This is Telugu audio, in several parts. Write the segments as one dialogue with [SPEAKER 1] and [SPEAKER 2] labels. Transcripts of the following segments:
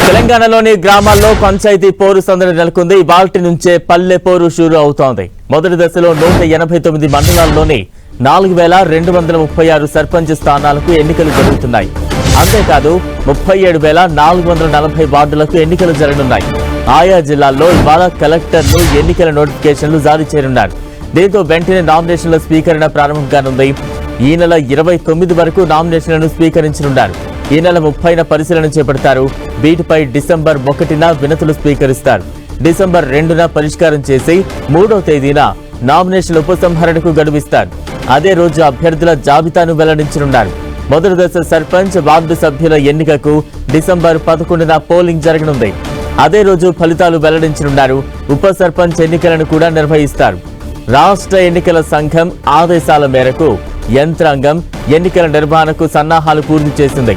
[SPEAKER 1] తెలంగాణలోని గ్రామాల్లో పంచాయతీ పోరు సందడి నెలకొంది. ఇవాల్టి నుంచే పల్లె పోరు షురూ అవుతోంది. మొదటి దశలో 189 మండలాల్లోని 4236 సర్పంచ్ స్థానాలకు ఎన్నికలు జరుగుతున్నాయి. అంతేకాదు 37,440 వార్డులకు ఎన్నికలు జరగనున్నాయి. ఆయా జిల్లాల్లో ఇవాళ కలెక్టర్లు ఎన్నికల నోటిఫికేషన్లు జారీ చేయనున్నారు. దీంతో వెంటనే నామినేషన్ల స్వీకరణ ప్రారంభం కానుంది. ఈ నెల 29 వరకు నామినేషన్లను స్వీకరించనున్నారు. ఈ నెల 30న పరిశీలన చేపడతారు. వీటిపై డిసెంబర్ 1న వినతులు స్వీకరిస్తారు. డిసెంబర్ 2న పరిష్కారం చేసి 3వ తేదీన నామినేషన్ల ఉపసంహరణకు గడువిస్తారు. అదే రోజు అభ్యర్థుల జాబితాను వెల్లడించనున్నారు. మొదటి దశ సర్పంచ్ వార్డు సభ్యుల ఎన్నికకు డిసెంబర్ 11న పోలింగ్ జరగనుంది. అదే రోజు ఫలితాలు వెల్లడించనున్నారు. ఉప సర్పంచ్ ఎన్నికలను కూడా నిర్వహిస్తారు. రాష్ట్ర ఎన్నికల సంఘం ఆదేశాల మేరకు యంత్రాంగం ఎన్నికల నిర్వహణకు సన్నాహాలు పూర్తి చేసింది.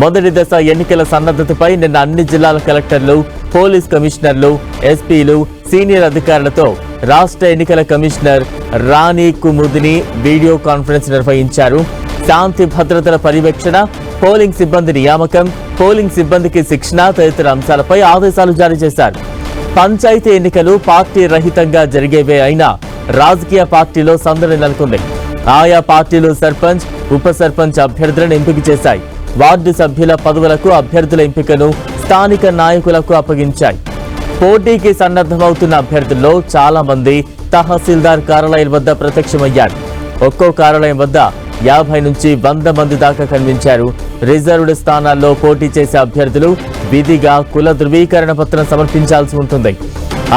[SPEAKER 1] మొదటి దశ ఎన్నికల సన్నద్ధతపై నిన్న అన్ని జిల్లాల కలెక్టర్లు, పోలీస్ కమిషనర్లు, ఎస్పీలు, సీనియర్ అధికారులతో రాష్ట్ర ఎన్నికల కమిషనర్ రాణి కుముదిని వీడియో కాన్ఫరెన్స్ నిర్వహించారు. శాంతి భద్రతల పర్యవేక్షణ, పోలింగ్ సిబ్బంది నియామకం, పోలింగ్ సిబ్బందికి శిక్షణ తదితర అంశాలపై ఆదేశాలు జారీ చేశారు. పంచాయతీ ఎన్నికలు పార్టీ రహితంగా జరిగేవే అయినా రాజకీయ పార్టీలో సందడి నెలకొంది. ఆయా పార్టీలు సర్పంచ్, ఉప సర్పంచ్ అభ్యర్థులను ఎంపిక చేశాయి. వార్డు సభ్యుల పదవులకు అభ్యర్థుల ఎంపికను స్థానిక నాయకులకు అప్పగించాయి. పోటీకి సన్నద్ధమవుతున్న అభ్యర్థుల్లో చాలా మంది తహసీల్దార్ కార్యాలయం వద్ద ప్రత్యక్షమయ్యారు. ఒక్కో కార్యాలయం వద్ద 50 నుంచి 100 మంది దాకా కనిపించారు. రిజర్వ్డ్ స్థానాల్లో పోటీ చేసే అభ్యర్థులు విధిగా కుల ధృవీకరణ పత్రం సమర్పించాల్సి ఉంటుంది.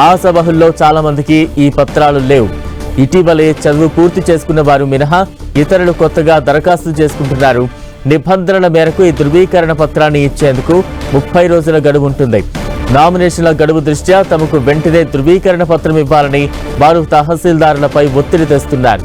[SPEAKER 1] ఆశావహుల్లో చాలా మందికి ఈ పత్రాలు లేవు. ఇటీవలే చదువు పూర్తి చేసుకున్న వారు మినహా ఇతరులు కొత్తగా దరఖాస్తు చేసుకుంటున్నారు. నిబంధనల మేరకు ఈ ధృవీకరణ పత్రాన్ని ఇచ్చేందుకు 30 రోజుల గడువు ఉంటుంది. నామినేషన్ల గడువు దృష్ట్యా తమకు వెంటనే ధృవీకరణ పత్రం ఇవ్వాలని వారు తహసీల్దారులపై ఒత్తిడి తెస్తున్నారు.